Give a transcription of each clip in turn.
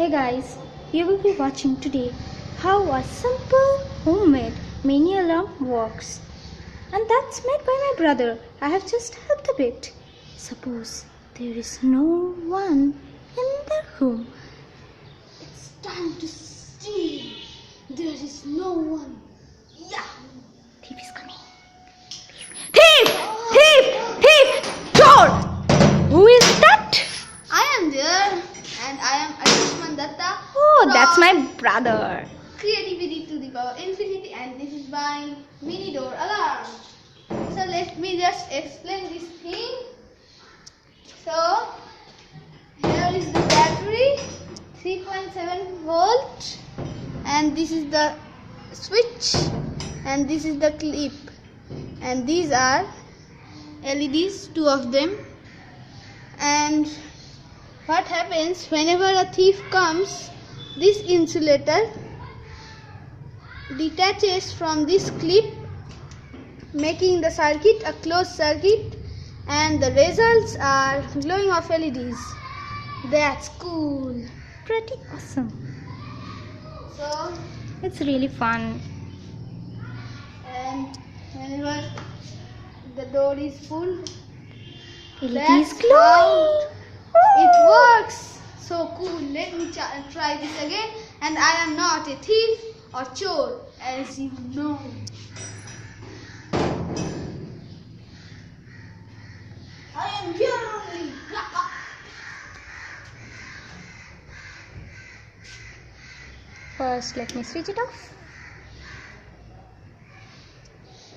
Hey guys, you will be watching today how a simple homemade mini alarm works. And that's made by my brother. I have just helped a bit. Suppose there is no one in the room. It's time to steal. There is no one. Yeah. Thief is coming. Thief! Thief! Thief! Chor! Who is that? I am there and I am Annnnnd. Oh, that's my brother. Creativity to the power infinity, and this is my mini door alarm. So let me just explain this thing. So here is the battery, 3.7 volt, and this is the switch, and this is the clip, and these are LEDs, two of them. And what happens whenever a thief comes, this insulator detaches from this clip, making the circuit a closed circuit, and the results are glowing of LEDs. That's cool. Pretty awesome. So, It's really fun. and whenever the door is full, LED that's is glowing. it works. So cool. Let me try this again. And I am not a thief or chore, as you know. I am here only. First, let me switch it off.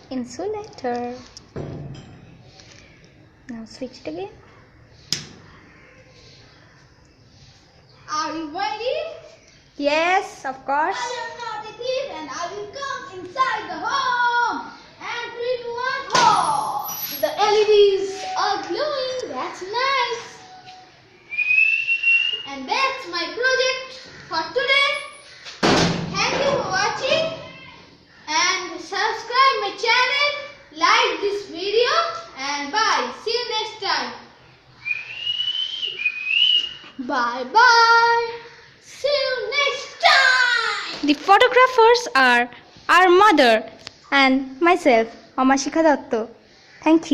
Insulator. Now switch it again. Are you ready? Yes, of course. I am not a thief and I will come inside the home. And 3, 2, 1, ho! The LEDs are glowing. That's nice. And that's my project for today. Thank you for watching. And subscribe my channel. Like this video. And bye. See you next time. Bye bye. See you next time. The photographers are our mother and myself, Mama Shikha Datto. Thank you.